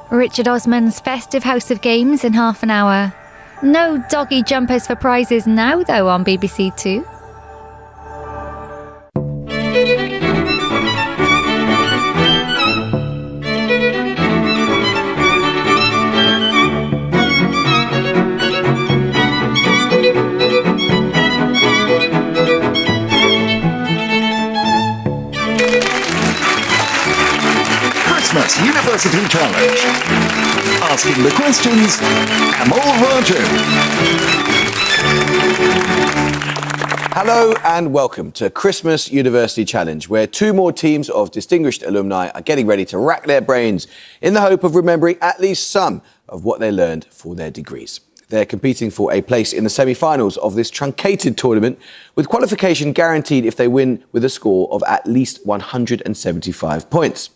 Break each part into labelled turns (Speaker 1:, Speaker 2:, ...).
Speaker 1: Richard Osman's festive House of Games in half an hour. No doggy jumpers for prizes now, though, on BBC Two.
Speaker 2: Christmas University Challenge. Asking the questions, Amal Raju.
Speaker 3: Hello and welcome to Christmas University Challenge, where two more teams of distinguished alumni are getting ready to rack their brains in the hope of remembering at least some of what they learned for their degrees. They're competing for a place in the semi-finals of this truncated tournament, with qualification guaranteed if they win with a score of at least 175 points.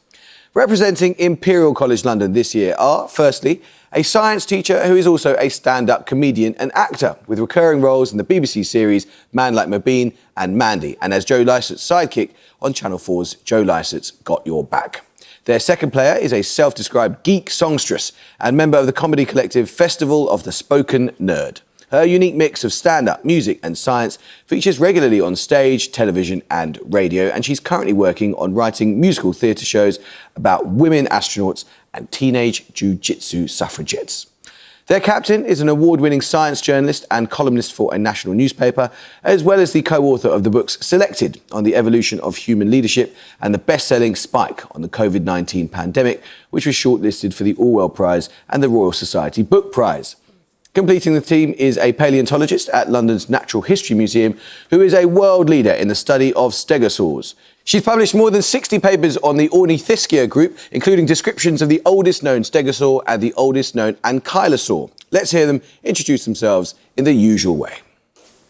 Speaker 3: Representing Imperial College London this year are, firstly, a science teacher who is also a stand-up comedian and actor, with recurring roles in the BBC series Man Like Mobeen and Mandy, and as Joe Lycett's sidekick on Channel 4's Joe Lycett's Got Your Back. Their second player is a self-described geek songstress and member of the comedy collective Festival of the Spoken Nerd. Her unique mix of stand-up, music and science features regularly on stage, television and radio, and she's currently working on writing musical theatre shows about women astronauts and teenage jiu-jitsu suffragettes. Their captain is an award-winning science journalist and columnist for a national newspaper, as well as the co-author of the books Selected on the Evolution of Human Leadership and the best-selling Spike on the COVID-19 pandemic, which was shortlisted for the Orwell Prize and the Royal Society Book Prize. Completing the team is a paleontologist at London's Natural History Museum who is a world leader in the study of stegosaurs. She's published more than 60 papers on the Ornithischia group, including descriptions of the oldest known stegosaur and the oldest known ankylosaur. Let's hear them introduce themselves in the usual way.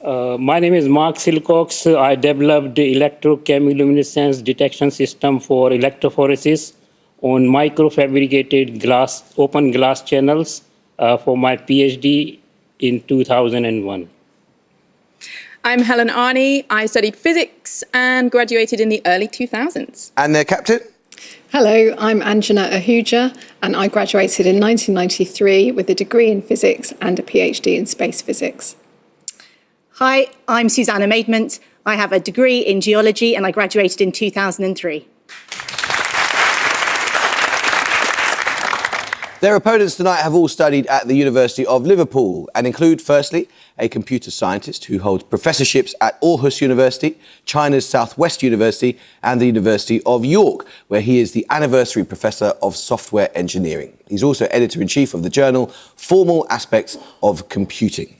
Speaker 4: My name is Mark Silcox. I developed the electrochemiluminescence detection system for electrophoresis on microfabricated glass, open glass channels for my PhD in 2001.
Speaker 5: I'm Helen Arney. I studied physics and graduated in the early 2000s.
Speaker 3: And their captain?
Speaker 6: Hello, I'm Anjana Ahuja, and I graduated in 1993 with a degree in physics and a PhD in space physics.
Speaker 7: Hi, I'm Susanna Maidment. I have a degree in geology and I graduated in 2003.
Speaker 3: Their opponents tonight have all studied at the University of Liverpool and include, firstly, a computer scientist who holds professorships at Aarhus University, China's Southwest University and the University of York, where he is the anniversary professor of software engineering. He's also editor-in-chief of the journal Formal Aspects of Computing.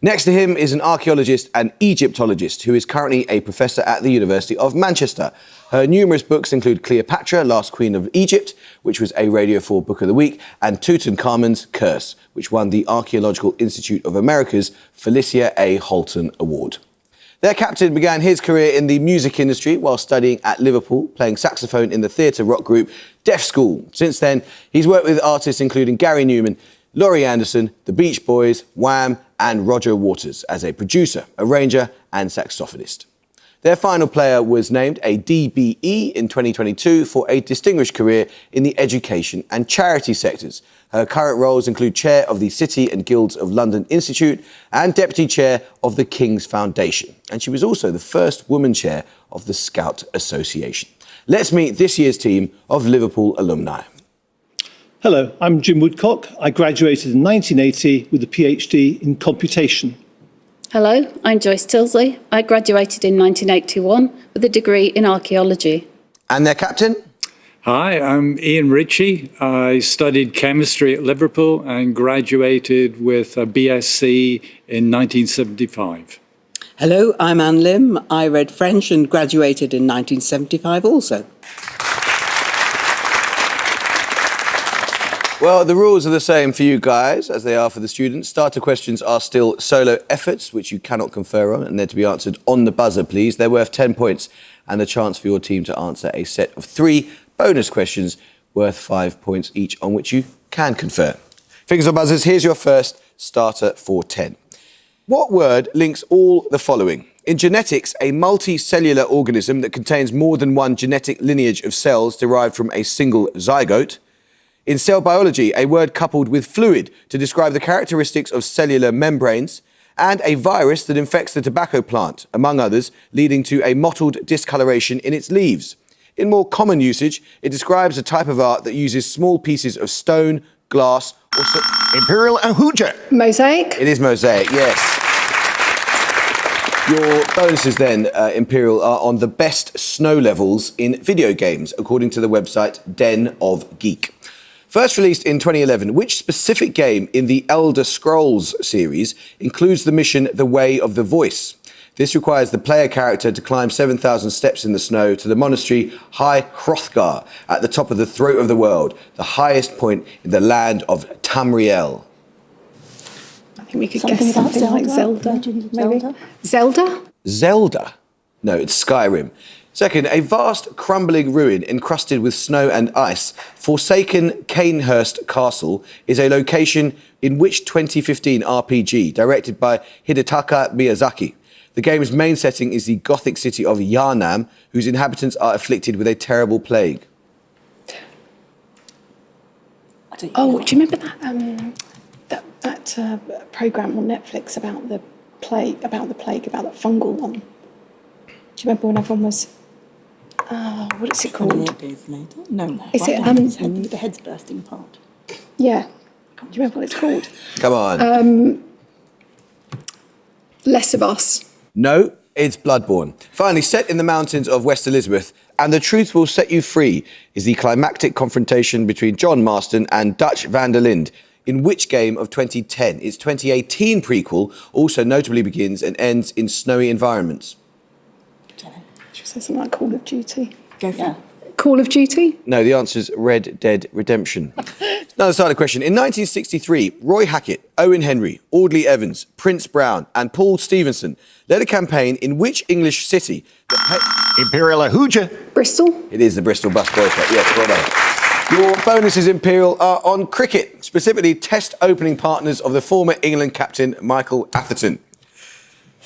Speaker 3: Next to him is an archaeologist and Egyptologist who is currently a professor at the University of Manchester. Her numerous books include Cleopatra, Last Queen of Egypt, which was a Radio 4 Book of the Week, and Tutankhamun's Curse, which won the Archaeological Institute of America's Felicia A. Holton Award. Their captain began his career in the music industry while studying at Liverpool, playing saxophone in the theatre rock group Deaf School. Since then, he's worked with artists including Gary Newman, Laurie Anderson, The Beach Boys, Wham and Roger Waters as a producer, arranger and saxophonist. Their final player was named a DBE in 2022 for a distinguished career in the education and charity sectors. Her current roles include Chair of the City and Guilds of London Institute and Deputy Chair of the King's Foundation. And she was also the first woman chair of the Scout Association. Let's meet this year's team of Liverpool alumni.
Speaker 8: Hello, I'm Jim Woodcock. I graduated in 1980 with a PhD in computation.
Speaker 9: Hello, I'm Joyce Tilsley. I graduated in 1981 with a degree in archaeology.
Speaker 3: And their captain?
Speaker 10: Hi, I'm Ian Ritchie. I studied chemistry at Liverpool and graduated with a BSc in 1975.
Speaker 11: Hello, I'm Anne Lim. I read French and graduated in 1975 also.
Speaker 3: Well, the rules are the same for you guys as they are for the students. Starter questions are still solo efforts, which you cannot confer on, and they're to be answered on the buzzer, please. They're worth 10 points and the chance for your team to answer a set of 3 bonus questions worth 5 points each on which you can confer. Fingers on buzzers, here's your first starter for 10. What word links all the following? In genetics, a multicellular organism that contains more than one genetic lineage of cells derived from a single zygote. In cell biology, a word coupled with fluid to describe the characteristics of cellular membranes, and a virus that infects the tobacco plant, among others, leading to a mottled discoloration in its leaves. In more common usage, it describes a type of art that uses small pieces of stone, glass, or...
Speaker 2: Imperial Ahuja.
Speaker 6: Mosaic.
Speaker 3: It is mosaic, yes. Your bonuses then, Imperial, are on the best snow levels in video games, according to the website Den of Geek. First released in 2011, which specific game in the Elder Scrolls series includes the mission The Way of the Voice? This requires the player character to climb 7,000 steps in the snow to the monastery High Hrothgar at the top of the throat of the world, the highest point in the land of Tamriel.
Speaker 6: I think we could guess something like Zelda. Maybe. Zelda?
Speaker 3: Zelda? No, it's Skyrim. Second, a vast crumbling ruin encrusted with snow and ice, forsaken Canehurst Castle, is a location in which 2015 RPG, directed by Hidetaka Miyazaki. The game's main setting is the Gothic city of Yarnam, whose inhabitants are afflicted with a terrible plague.
Speaker 6: Oh, do you remember that program on Netflix about the plague, about the fungal one? Do you remember when everyone was? What is it called?
Speaker 12: 28 days later? No.
Speaker 6: Is it
Speaker 12: the head's bursting apart?
Speaker 6: Yeah. Do you remember what it's called?
Speaker 3: Come on.
Speaker 6: Less of Us.
Speaker 3: No, it's Bloodborne. Finally, set in the mountains of West Elizabeth, and the truth will set you free, is the climactic confrontation between John Marston and Dutch van der Linde. In which game of 2010? Its 2018 prequel also notably begins and ends in snowy environments.
Speaker 6: Should we say something like Call of Duty?
Speaker 12: Go for it.
Speaker 6: Call of Duty?
Speaker 3: No, the answer is Red Dead Redemption. Another starter question. In 1963, Roy Hackett, Owen Henry, Audley Evans, Prince Brown and Paul Stevenson led a campaign in which English city?
Speaker 2: Imperial Ahuja.
Speaker 6: Bristol?
Speaker 3: It is the Bristol bus boycott, yes, well done. Your bonuses, Imperial, are on cricket, specifically Test opening partners of the former England captain Michael Atherton.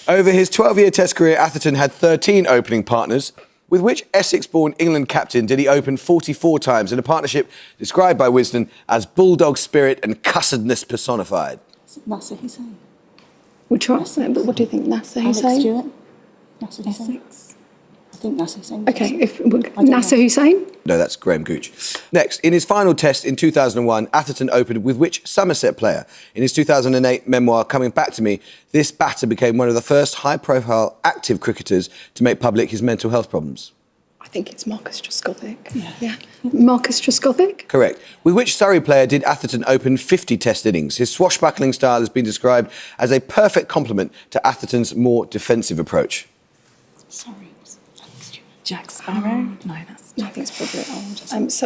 Speaker 3: Over his 12-year Test career, Atherton had 13 opening partners. With which Essex-born England captain did he open 44 times in a partnership described by Wisden as bulldog spirit and cussedness personified?
Speaker 12: Nasser Hussain.
Speaker 6: We'll try it, but what do you think, Nasser Hussain?
Speaker 12: Alex Stewart. Nasser Hussain. I think Nasser Hussain.
Speaker 6: Okay, Nasser Hussain?
Speaker 3: No, that's Graham Gooch. Next, in his final test in 2001, Atherton opened with which Somerset player? In his 2008 memoir, Coming Back to Me, this batter became one of the first high-profile active cricketers to make public his mental health problems.
Speaker 6: I think it's Marcus Trescothick. Yeah. Marcus Trescothick?
Speaker 3: Correct. With which Surrey player did Atherton open 50 test innings? His swashbuckling style has been described as a perfect complement to Atherton's more defensive approach.
Speaker 12: Sorry. Jack Sparrow? No, that's...
Speaker 6: No, I think it's probably old.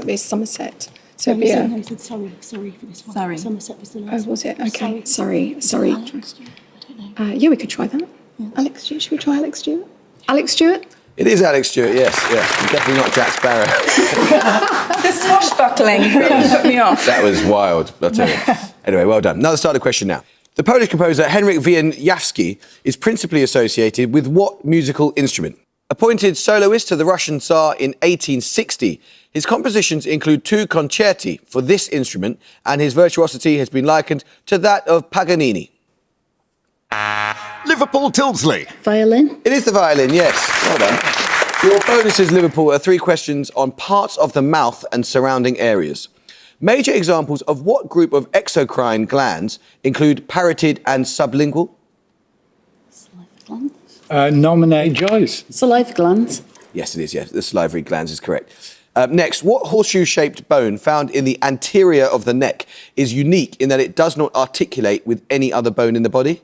Speaker 6: It's Somerset. So
Speaker 12: no, he said sorry for this one. Sorry. Somerset was the last.
Speaker 6: Oh, was it? Okay. Sorry.
Speaker 12: Alex Stewart? I don't know.
Speaker 6: Yeah, we could try that. Yeah. Alex Stewart. Should we try Alex Stewart? Alex Stewart?
Speaker 3: It is Alex Stewart, yes. Yeah. Definitely not Jack Sparrow.
Speaker 5: The swashbuckling really put me off.
Speaker 3: That was wild, I'll tell you. Anyway, well done. Another starter question now. The Polish composer Henryk Wieniawski is principally associated with what musical instrument? Appointed soloist to the Russian Tsar in 1860, his compositions include 2 concerti for this instrument, and his virtuosity has been likened to that of Paganini.
Speaker 2: Liverpool Tilsley.
Speaker 9: Violin.
Speaker 3: It is the violin, yes. Well done. Your bonuses, Liverpool, are 3 questions on parts of the mouth and surrounding areas. Major examples of what group of exocrine glands include parotid and sublingual?
Speaker 10: Nominate Joyce.
Speaker 9: Saliva glands.
Speaker 3: Yes, it is, yes. The salivary glands is correct. Next, what horseshoe-shaped bone found in the anterior of the neck is unique in that it does not articulate with any other bone in the body?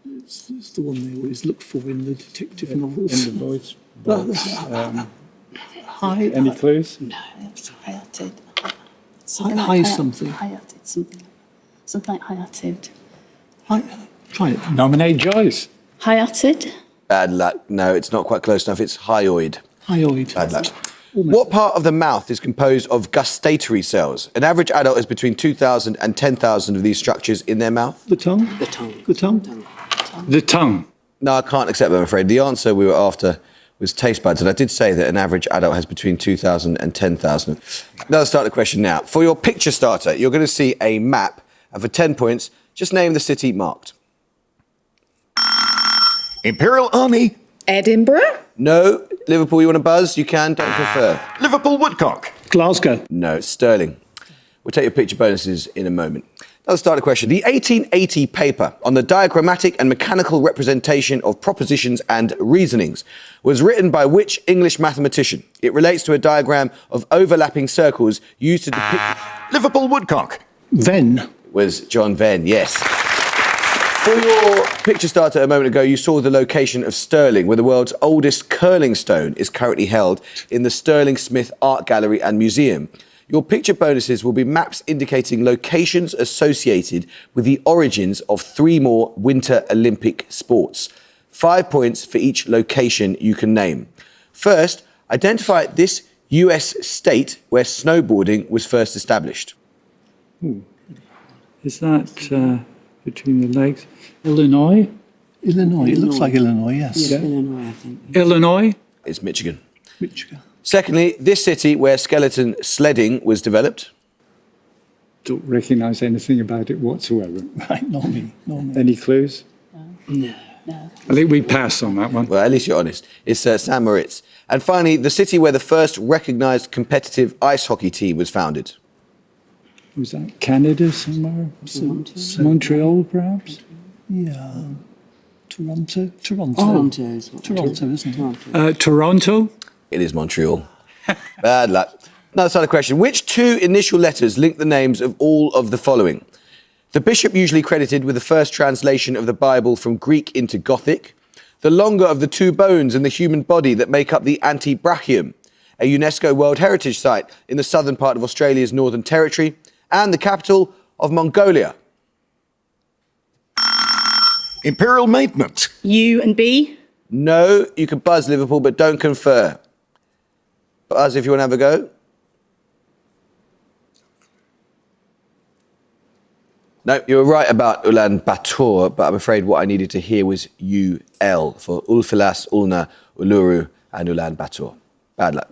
Speaker 8: It's the one they always look for in the detective novels. In the voice box. High. Any clues?
Speaker 12: No, it's hiated.
Speaker 8: High something.
Speaker 12: Hiated something. Something like hiated.
Speaker 8: Try it.
Speaker 10: Nominate Joyce.
Speaker 9: Hiated.
Speaker 3: Bad luck. No, it's not quite close enough. It's hyoid.
Speaker 8: Hyoid.
Speaker 3: Bad luck. What part of the mouth is composed of gustatory cells? An average adult has between 2,000 and 10,000 of these structures in their mouth.
Speaker 8: The tongue?
Speaker 12: The tongue.
Speaker 8: The tongue?
Speaker 10: The tongue.
Speaker 3: No, I can't accept that, I'm afraid. The answer we were after was taste buds. And I did say that an average adult has between 2,000 and 10,000. Now let's start the question now. For your picture starter, you're going to see a map. And for 10 points, just name the city marked.
Speaker 2: Imperial Army.
Speaker 5: Edinburgh.
Speaker 3: No. Liverpool, you want to buzz? You can, don't prefer.
Speaker 2: Liverpool Woodcock.
Speaker 8: Glasgow.
Speaker 3: No, it's Stirling. We'll take your picture bonuses in a moment. Now let's start the question. The 1880 paper on the diagrammatic and mechanical representation of propositions and reasonings was written by which English mathematician? It relates to a diagram of overlapping circles used to depict...
Speaker 2: Liverpool Woodcock.
Speaker 8: Venn.
Speaker 3: Was John Venn, yes. For your picture starter a moment ago, you saw the location of Stirling, where the world's oldest curling stone is currently held in the Stirling Smith Art Gallery and Museum. Your picture bonuses will be maps indicating locations associated with the origins of 3 more Winter Olympic sports. 5 points for each location you can name. First, identify this US state where snowboarding was first established.
Speaker 10: Is that between the legs? Illinois?
Speaker 8: Illinois. It looks like Illinois, yes.
Speaker 12: Yeah, Illinois, I think.
Speaker 10: Illinois?
Speaker 3: It's Michigan.
Speaker 8: Michigan.
Speaker 3: Secondly, this city where skeleton sledding was developed.
Speaker 10: Don't recognise anything about it whatsoever.
Speaker 8: Right, not me.
Speaker 10: Any clues?
Speaker 12: No.
Speaker 10: I think we pass on that one.
Speaker 3: Well, at least you're honest. It's St. Moritz. And finally, the city where the first recognised competitive ice hockey team was founded.
Speaker 10: Was that Canada somewhere? Montreal, perhaps?
Speaker 8: Yeah. Toronto.
Speaker 12: Toronto is what
Speaker 8: Toronto, isn't it?
Speaker 10: Toronto?
Speaker 3: It is Montreal. Bad luck. Now, let's start a question. Which 2 initial letters link the names of all of the following? The bishop usually credited with the first translation of the Bible from Greek into Gothic. The longer of the 2 bones in the human body that make up the antebrachium, a UNESCO World Heritage Site in the southern part of Australia's Northern Territory, and the capital of Mongolia.
Speaker 2: Imperial Maintenance.
Speaker 7: U and B.
Speaker 3: No, you can buzz Liverpool, but don't confer. Buzz if you want to have a go. No, you were right about Ulaanbaatar, but I'm afraid what I needed to hear was UL for Ulfilas, Ulna, Uluru, and Ulaanbaatar. Bad luck.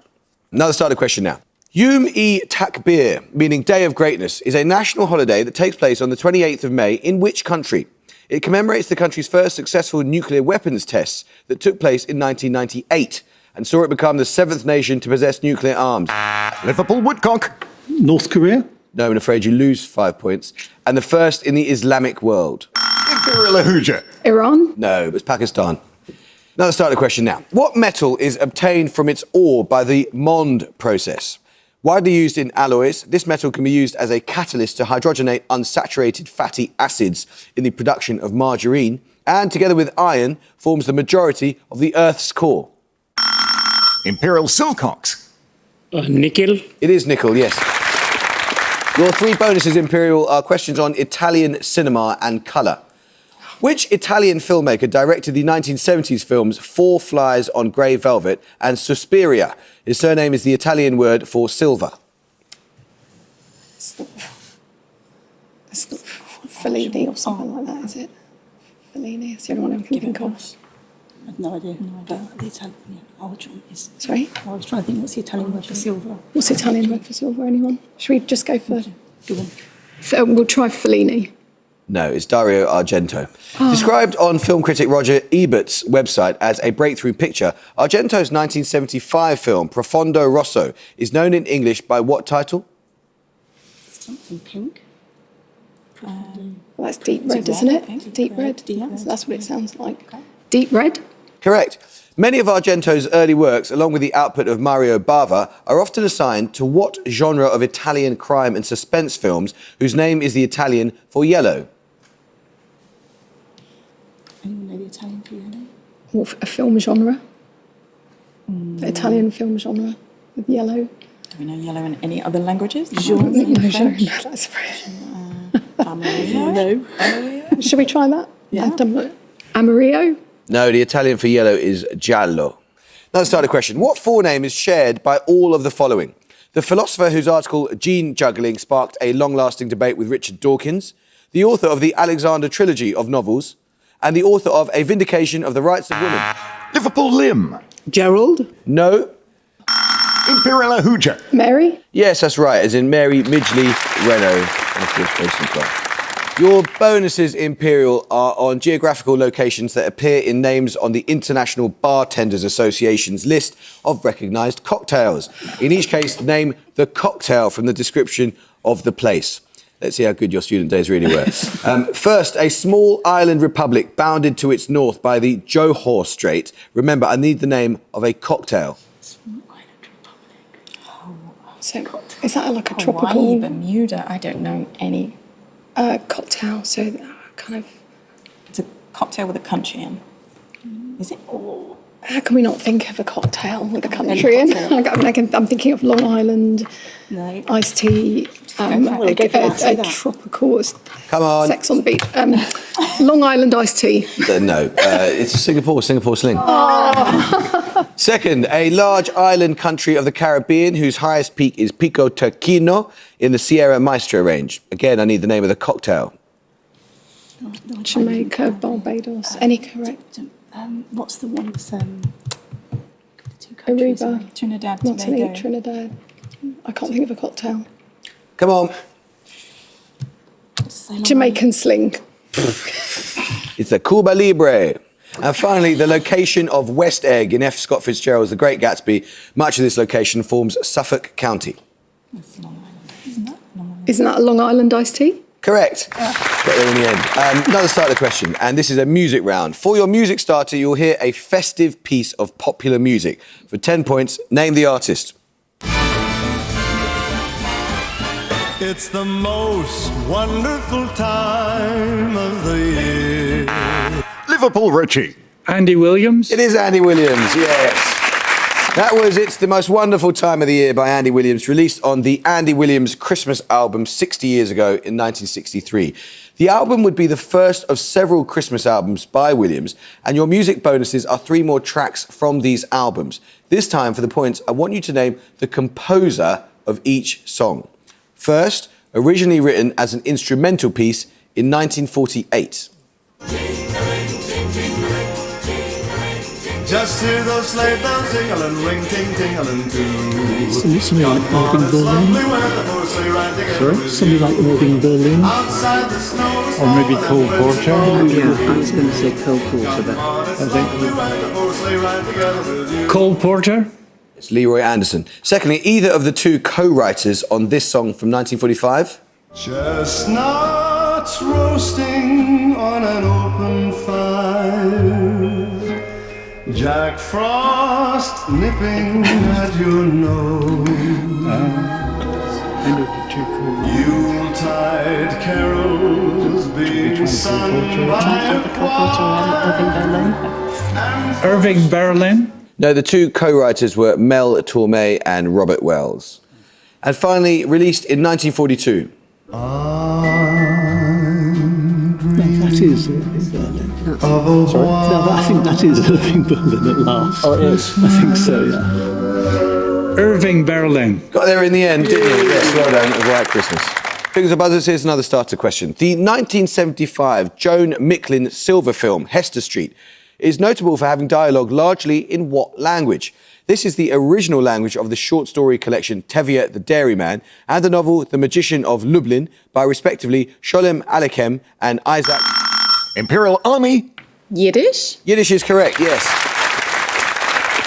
Speaker 3: Another starter question now. Yom-e-Takbir, meaning Day of Greatness, is a national holiday that takes place on the 28th of May in which country? It commemorates the country's first successful nuclear weapons tests that took place in 1998 and saw it become the 7th nation to possess nuclear arms.
Speaker 2: Liverpool Woodcock.
Speaker 8: North Korea.
Speaker 3: No, I'm afraid you lose 5 points. And the first in the Islamic world.
Speaker 2: Imperial Ahuja.
Speaker 6: Iran.
Speaker 3: No, it's Pakistan. Now let's start the question now. What metal is obtained from its ore by the Mond process? Widely used in alloys, this metal can be used as a catalyst to hydrogenate unsaturated fatty acids in the production of margarine, and together with iron, forms the majority of the Earth's core.
Speaker 2: Imperial Silcox.
Speaker 4: Nickel.
Speaker 3: It is nickel, yes. Your 3 bonuses, Imperial, are questions on Italian cinema and colour. Which Italian filmmaker directed the 1970s films 4 Flies on Grey Velvet and Suspiria? His surname is the Italian word for silver.
Speaker 6: It's not Fellini or something like that, is it? Fellini, it's the only one I can think of.
Speaker 12: I have no idea. But the Italian, is...
Speaker 6: Sorry?
Speaker 12: I was trying to think, what's the Italian word for silver?
Speaker 6: What's the Italian word for silver, anyone? Should we just go for...
Speaker 12: Go on.
Speaker 6: We'll try Fellini.
Speaker 3: No, it's Dario Argento. Described on film critic Roger Ebert's website as a breakthrough picture, Argento's 1975 film Profondo Rosso is known in English by what title?
Speaker 12: Something pink.
Speaker 6: Well, that's deep red, isn't it? Deep red. That's what it sounds like. Deep red?
Speaker 3: Correct. Many of Argento's early works, along with the output of Mario Bava, are often assigned to what genre of Italian crime and suspense films whose name is the Italian for yellow?
Speaker 12: Anyone know the Italian for yellow?
Speaker 6: Or a film genre? The Italian film genre with yellow.
Speaker 12: Do we know yellow in any other languages?
Speaker 6: No, genre. That's French.
Speaker 12: No.
Speaker 6: Should we try that? Yeah. Amarillo?
Speaker 3: No, the Italian for yellow is giallo. Now let's start a question. What forename is shared by all of the following? The philosopher whose article Gene Juggling sparked a long-lasting debate with Richard Dawkins, the author of the Alexander trilogy of novels, and the author of A Vindication of the Rights of Women.
Speaker 2: Liverpool Lim.
Speaker 11: Gerald?
Speaker 3: No.
Speaker 2: Imperial Hooja.
Speaker 6: Mary?
Speaker 3: Yes, that's right, as in Mary Midgley Renault, of course, based in Clark. Your bonuses, Imperial, are on geographical locations that appear in names on the International Bartenders Association's list of recognised cocktails. In each case, name the cocktail from the description of the place. Let's see how good your student days really were. First, a small island republic bounded to its north by the Johor Strait. Remember, I need the name of a cocktail.
Speaker 6: So, is that like a
Speaker 12: Hawaii,
Speaker 6: tropical
Speaker 12: Bermuda, I don't know any.
Speaker 6: cocktail? So, kind of.
Speaker 12: It's a cocktail with a country in. Is it?
Speaker 6: How can we not think of a cocktail with a country in? I'm thinking of Long Island,
Speaker 12: No.
Speaker 6: iced tea, a tropical
Speaker 3: Come on.
Speaker 6: sex on the beach. Long Island iced tea.
Speaker 3: No, it's Singapore sling. Second, a large island country of the Caribbean whose highest peak is Pico Turquino in the Sierra Maestra range. Again, I need the name of the cocktail.
Speaker 6: Jamaica, Barbados. Any correct?
Speaker 12: What's the one that's the two countries?
Speaker 6: Aruba,
Speaker 12: Trinidad,
Speaker 6: Martinique,
Speaker 12: Tobago.
Speaker 6: Trinidad. I can't think of a cocktail.
Speaker 3: Come on.
Speaker 6: Jamaican sling.
Speaker 3: It's a Cuba Libre. And finally, the location of West Egg in F. Scott Fitzgerald's The Great Gatsby. Much of this location forms Suffolk County.
Speaker 6: Isn't that a Long Island iced tea?
Speaker 3: Correct. Got there in the end. Another start of the question, and this is a music round. For your music starter, you'll hear a festive piece of popular music. For 10 points, name the artist.
Speaker 13: It's the most wonderful time of the year.
Speaker 2: Liverpool Richie.
Speaker 10: Andy Williams?
Speaker 3: It is Andy Williams, yes. That was It's the Most Wonderful Time of the Year by Andy Williams, released on the Andy Williams Christmas album 60 years ago in 1963. The album would be the first of several Christmas albums by Williams, and your music bonuses are 3 more tracks from these albums. This time, for the points, I want you to name the composer of each song. First, originally written as an instrumental piece in 1948.
Speaker 13: Just hear those sleigh bells jingling, ring ting tingling too.
Speaker 8: Something like Irving Berlin. Sorry? Something like Irving Berlin.
Speaker 13: Outside the snow,
Speaker 10: Or maybe Cole Porter?
Speaker 11: Yeah, I was going to say Cole Porter, but
Speaker 10: I think. Cole Porter?
Speaker 3: It's Leroy Anderson. Secondly, either of the 2 co-writers on this song from 1945.
Speaker 13: chestnuts roasting on an open fire. Jack Frost nipping at your nose. Yuletide carols being sung by
Speaker 10: Irving Berlin?
Speaker 3: No, the 2 co-writers were Mel Tormé and Robert Wells. And finally, released in 1942.
Speaker 8: That is Irving Berlin. Sorry? No, I think that is Irving Berlin at last.
Speaker 10: Oh, it is?
Speaker 8: I think so, yeah.
Speaker 10: Irving Berlin.
Speaker 3: Got there in the end, didn't you? Yes, well done. It was White Christmas. Fingers or buzzers, here's another starter question. The 1975 Joan Micklin silver film, Hester Street, is notable for having dialogue largely in what language? This is the original language of the short story collection Tevye the Dairyman and the novel The Magician of Lublin by respectively Sholem Aleichem and Isaac.
Speaker 2: Imperial Army.
Speaker 5: Yiddish?
Speaker 3: Yiddish is correct, yes.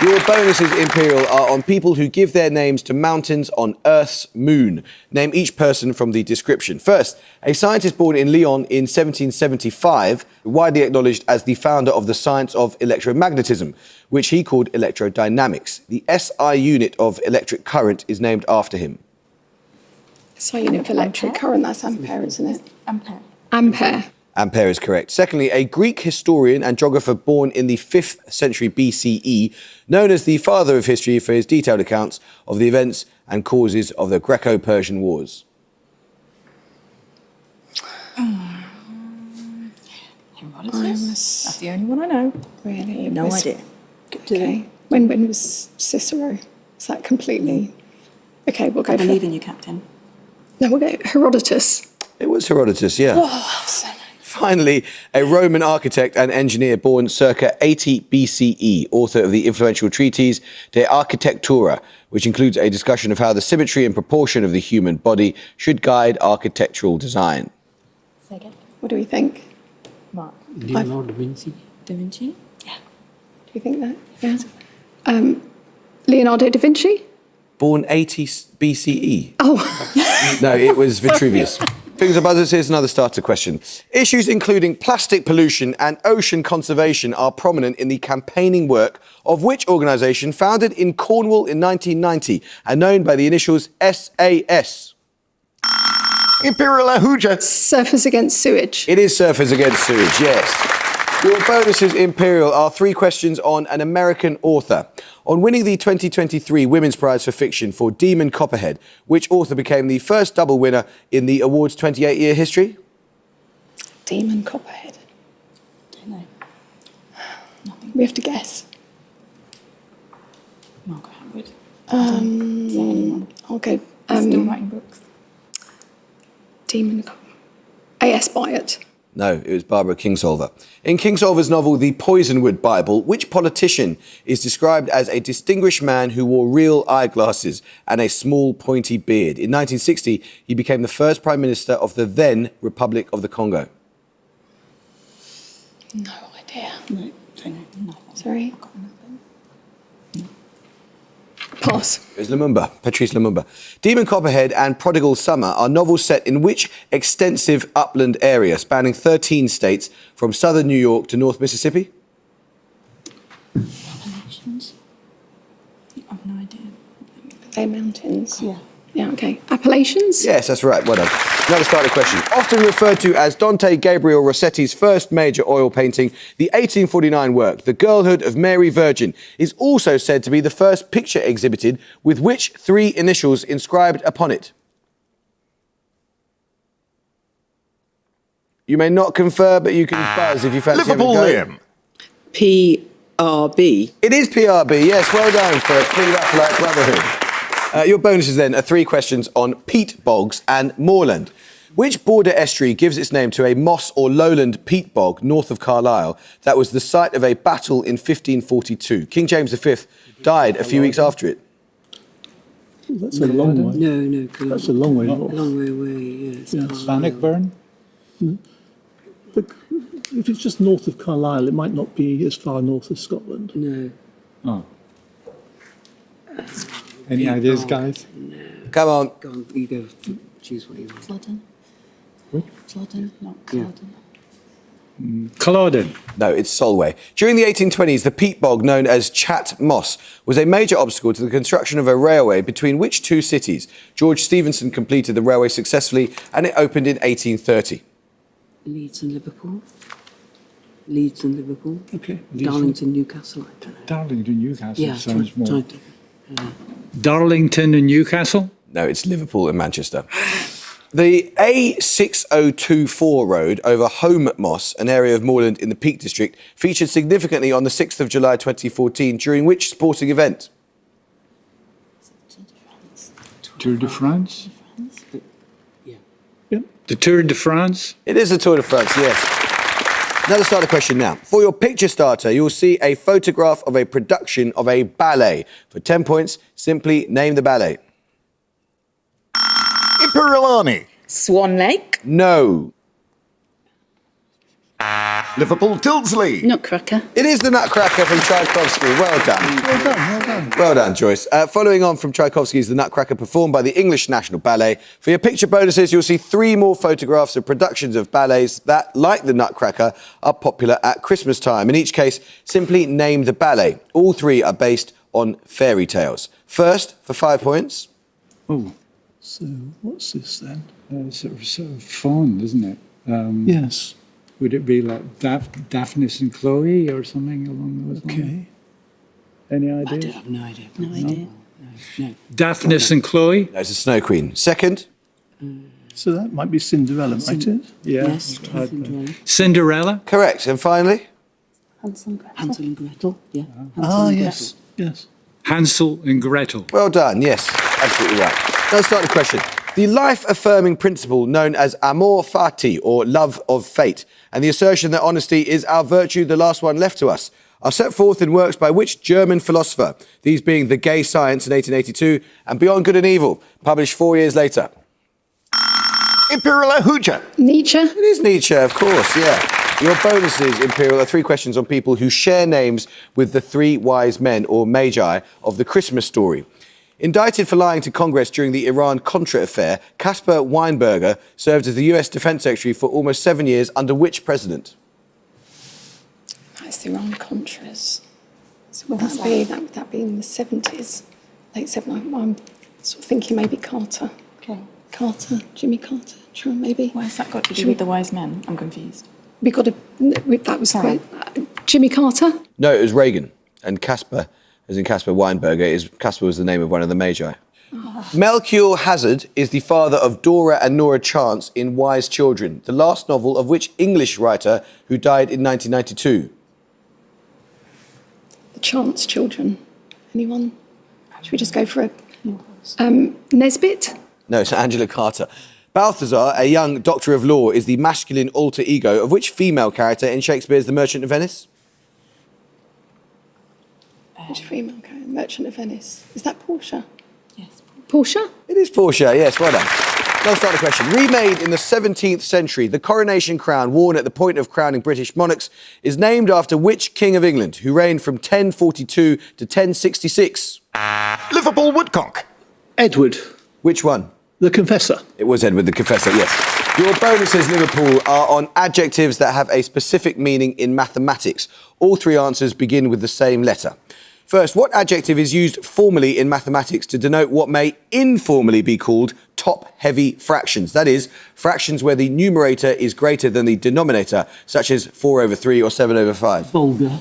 Speaker 3: Your bonuses, Imperial, are on people who give their names to mountains on Earth's moon. Name each person from the description. First, a scientist born in Lyon in 1775, widely acknowledged as the founder of the science of electromagnetism, which he called electrodynamics. The SI unit of electric current is named after him.
Speaker 6: SI unit of electric current, that's ampere, isn't it?
Speaker 12: Ampere.
Speaker 6: Ampere.
Speaker 3: Ampere is correct. Secondly, a Greek historian and geographer born in the 5th century BCE, known as the father of history for his detailed accounts of the events and causes of the Greco-Persian Wars.
Speaker 12: Herodotus. That's the only one I know.
Speaker 6: Really?
Speaker 12: No idea.
Speaker 6: Okay. When was Cicero? Is that completely... Okay, we'll go
Speaker 12: I believe
Speaker 6: for...
Speaker 12: in you, Captain.
Speaker 6: No, we'll go Herodotus.
Speaker 3: It was Herodotus, yeah.
Speaker 6: Oh, so
Speaker 3: Finally, a Roman architect and engineer born circa 80 BCE, author of the influential treatise De Architectura, which includes a discussion of how the symmetry and proportion of the human body should guide architectural design.
Speaker 6: Second. What do we think?
Speaker 12: Mark.
Speaker 8: Leonardo da Vinci.
Speaker 12: Da Vinci?
Speaker 6: Yeah. Do you think that? Yeah. Leonardo da Vinci?
Speaker 3: Born 80 BCE.
Speaker 6: Oh.
Speaker 3: No, it was Vitruvius. Fingers and buzzers, here's another starter question. Issues including plastic pollution and ocean conservation are prominent in the campaigning work of which organisation founded in Cornwall in 1990 and known by the initials SAS?
Speaker 2: Imperial Ahuja.
Speaker 6: Surfers Against Sewage.
Speaker 3: It is Surfers Against Sewage, yes. Your bonuses, Imperial, are 3 questions on an American author. On winning the 2023 Women's Prize for Fiction for Demon Copperhead, which author became the first double winner in the award's 28-year history?
Speaker 6: Demon Copperhead.
Speaker 12: Don't know. Nothing.
Speaker 6: We have to guess.
Speaker 12: Margaret Atwood. Is there
Speaker 6: Um,
Speaker 12: anyone
Speaker 6: I'll go.
Speaker 12: still writing books?
Speaker 6: Demon Copperhead. A.S. Byatt.
Speaker 3: No, it was Barbara Kingsolver. In Kingsolver's novel The Poisonwood Bible, which politician is described as a distinguished man who wore real eyeglasses and a small pointy beard? In 1960, he became the first Prime Minister of the then Republic of the Congo.
Speaker 6: No idea.
Speaker 12: No, don't know. Nothing.
Speaker 6: Sorry.
Speaker 12: I've got nothing.
Speaker 6: Pass.
Speaker 3: It was Lumumba, Patrice Lumumba. Demon Copperhead and Prodigal Summer are novels set in which extensive upland area, spanning 13 states from southern New York to North Mississippi?
Speaker 12: Appalachians? I've no idea.
Speaker 6: They're mountains.
Speaker 12: Yeah.
Speaker 6: Yeah, okay. Appalachians?
Speaker 3: Yes, that's right. Well done. Another starter question. Often referred to as Dante Gabriel Rossetti's first major oil painting, the 1849 work, The Girlhood of Mary Virgin, is also said to be the first picture exhibited with which 3 initials inscribed upon it? You may not confer, but you can buzz if you fancy
Speaker 2: Liverpool
Speaker 3: having a go.
Speaker 2: Liam.
Speaker 11: PRB.
Speaker 3: It is PRB, yes. Well done for Three Rapalite Brotherhood. Your bonuses then are 3 questions on peat bogs and moorland. Which border estuary gives its name to a moss or lowland peat bog north of Carlisle that was the site of a battle in 1542? King James V died a few weeks after it.
Speaker 8: That's a long way.
Speaker 11: No.
Speaker 8: That's a long way north.
Speaker 11: Long way away, yes.
Speaker 10: Bannockburn?
Speaker 8: But if it's just north of Carlisle, it might not be as far north as Scotland.
Speaker 11: No.
Speaker 10: Oh. Any ideas, guys?
Speaker 3: Come on.
Speaker 11: Go on, you go. Choose what you want.
Speaker 12: Flodden?
Speaker 10: What?
Speaker 12: Flodden, not Culloden.
Speaker 10: Culloden.
Speaker 3: No, it's Solway. During the 1820s, the peat bog known as Chat Moss was a major obstacle to the construction of a railway between which 2 cities? George Stephenson completed the railway successfully and it opened in 1830.
Speaker 11: Leeds and Liverpool. Leeds and Liverpool.
Speaker 8: Okay.
Speaker 11: Darlington, Newcastle. I don't know.
Speaker 10: Darlington, Newcastle
Speaker 11: Yeah,
Speaker 10: sounds more.
Speaker 11: trying to.
Speaker 10: Darlington and Newcastle?
Speaker 3: No, it's Liverpool and Manchester. The A6024 road over Home Moss, an area of moorland in the Peak District, featured significantly on the 6th of July 2014 during which sporting event?
Speaker 10: Tour de France?
Speaker 11: Yeah.
Speaker 8: Yep.
Speaker 10: The Tour de France?
Speaker 3: It is the Tour de France, yes. Another starter question now. For your picture starter, you'll see a photograph of a production of a ballet. For 10 points, simply name the ballet.
Speaker 2: Imperial Army.
Speaker 5: Swan Lake.
Speaker 3: No.
Speaker 2: Liverpool Tildesley.
Speaker 9: Nutcracker.
Speaker 3: It is the Nutcracker from Tchaikovsky. Well done.
Speaker 8: Well done, well done.
Speaker 3: Well done, Joyce. Following on from Tchaikovsky's The Nutcracker, performed by the English National Ballet. For your picture bonuses, you'll see 3 more photographs of productions of ballets that, like The Nutcracker, are popular at Christmas time. In each case, simply name the ballet. All 3 are based on fairy tales. First, for 5 points.
Speaker 10: Oh,
Speaker 8: So what's this then?
Speaker 10: sort of fond, isn't it?
Speaker 8: Yes.
Speaker 10: Would it be like Daphnis and Chloe or something along those lines?
Speaker 8: Okay.
Speaker 10: Any
Speaker 11: I
Speaker 10: idea?
Speaker 11: have no idea.
Speaker 9: No idea.
Speaker 11: No.
Speaker 10: Daphnis and Chloe?
Speaker 3: No, it's a Snow Queen. Second.
Speaker 8: So that might be Cinderella, might it?
Speaker 10: Yeah.
Speaker 11: Yes, Cinderella.
Speaker 10: Cinderella?
Speaker 3: Correct. And finally.
Speaker 9: Hansel and Gretel.
Speaker 11: Hansel and Gretel. Yeah. Hansel
Speaker 8: Ah,
Speaker 11: and
Speaker 8: yes, yes.
Speaker 10: Hansel and Gretel.
Speaker 3: Well done, yes. Absolutely right. Now let's start the question. The life-affirming principle known as amor fati, or love of fate, and the assertion that honesty is our virtue, the last one left to us, are set forth in works by which German philosopher? These being The Gay Science in 1882 and Beyond Good and Evil, published 4 years later.
Speaker 2: Imperial Hooja.
Speaker 6: Nietzsche.
Speaker 3: It is Nietzsche, of course, yeah. Your bonuses, Imperial, are 3 questions on people who share names with the 3 wise men, or magi, of the Christmas story. Indicted for lying to Congress during the Iran-Contra affair, Caspar Weinberger served as the US Defense Secretary for almost 7 years under which president?
Speaker 6: That's the Iran-Contras. So would that be in the 70s? Late 70s? I'm sort of thinking maybe Carter.
Speaker 12: Okay.
Speaker 6: Carter, Jimmy Carter, sure, maybe.
Speaker 12: Why has that got to do with the wise men? I'm confused.
Speaker 6: We got that was quite, Jimmy Carter?
Speaker 3: No, it was Reagan. And Caspar, as in Caspar Weinberger, Caspar was the name of one of the magi.
Speaker 6: Oh.
Speaker 3: Melchior Hazard is the father of Dora and Nora Chance in Wise Children, the last novel of which English writer who died in 1992?
Speaker 6: The Chance Children. Anyone? Should we just go for it? Nesbit?
Speaker 3: No, it's Angela Carter. Balthazar, a young doctor of law, is the masculine alter ego of which female character in Shakespeare's The Merchant of Venice?
Speaker 6: Which female character? Merchant of Venice. Is that Portia? Yes. Portia?
Speaker 3: It is Portia, yes, well done. Now start the question. Remade in the 17th century, the coronation crown worn at the point of crowning British monarchs is named after which King of England, who reigned from 1042 to 1066?
Speaker 2: Liverpool Woodcock.
Speaker 8: Edward.
Speaker 3: Which one?
Speaker 8: The Confessor.
Speaker 3: It was Edward the Confessor, yes. Your bonuses, Liverpool, are on adjectives that have a specific meaning in mathematics. All 3 answers begin with the same letter. First, what adjective is used formally in mathematics to denote what may informally be called top-heavy fractions? That is, fractions where the numerator is greater than the denominator, such as 4/3 or 7/5.
Speaker 8: Vulgar.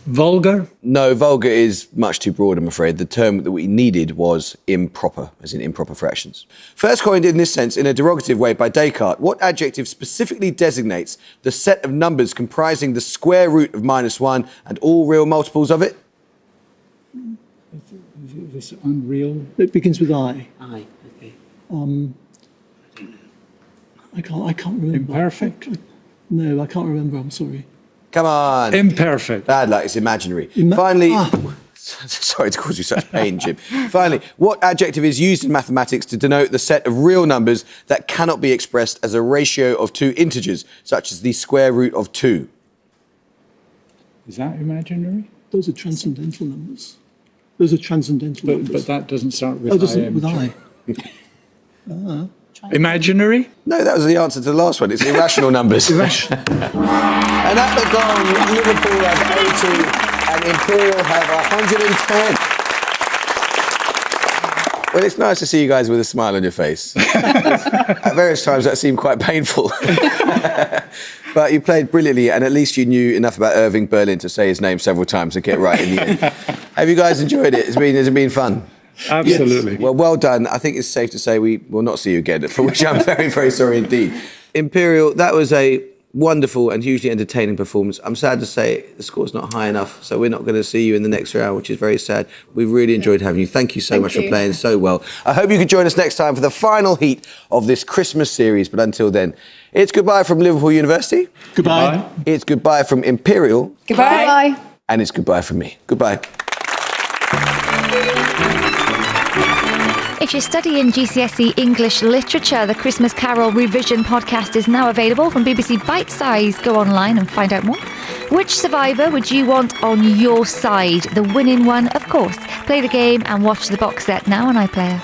Speaker 8: Vulgar?
Speaker 3: No, vulgar is much too broad, I'm afraid. The term that we needed was improper, as in improper fractions. First coined in this sense in a derogative way by Descartes, what adjective specifically designates the set of numbers comprising the square root of -1 and all real multiples of it?
Speaker 8: This unreal. It begins with I.
Speaker 11: I, okay.
Speaker 8: I can't remember. Imperfect? No, I can't remember, I'm sorry.
Speaker 3: Come on.
Speaker 8: Imperfect.
Speaker 3: Bad luck, it's imaginary. Finally, sorry to cause you such pain, Jim. Finally, what adjective is used in mathematics to denote the set of real numbers that cannot be expressed as a ratio of 2 integers, such as the square root of 2?
Speaker 10: Is that imaginary?
Speaker 8: Those are transcendental numbers. Those are transcendental numbers.
Speaker 10: But that doesn't start with
Speaker 8: Oh,
Speaker 10: I.
Speaker 8: doesn't with I.
Speaker 10: Imaginary?
Speaker 3: No, that was the answer to the last one. It's irrational numbers.
Speaker 8: Irrational.
Speaker 3: And at the gong, Liverpool have 80 and Imperial have 110. Well, it's nice to see you guys with a smile on your face. At various times that seemed quite painful. But you played brilliantly, and at least you knew enough about Irving Berlin to say his name several times and get it right in the end. Have you guys enjoyed it? Has it been fun?
Speaker 10: Absolutely.
Speaker 3: Yes. Well done. I think it's safe to say we will not see you again, for which I'm very, very sorry indeed. Imperial, that was a wonderful and hugely entertaining performance. I'm sad to say the score's not high enough, so we're not going to see you in the next round, which is very sad. We've really enjoyed having you. Thank you so much for playing so well. I hope you can join us next time for the final heat of this Christmas series, but until then, it's goodbye from Liverpool University.
Speaker 8: Goodbye.
Speaker 3: It's goodbye from Imperial.
Speaker 6: Goodbye. Goodbye.
Speaker 3: And it's goodbye from me. Goodbye.
Speaker 1: If you're studying GCSE English Literature, the Christmas Carol Revision podcast is now available from BBC Bite Size. Go online and find out more. Which survivor would you want on your side? The winning one, of course. Play the game and watch the box set now on iPlayer.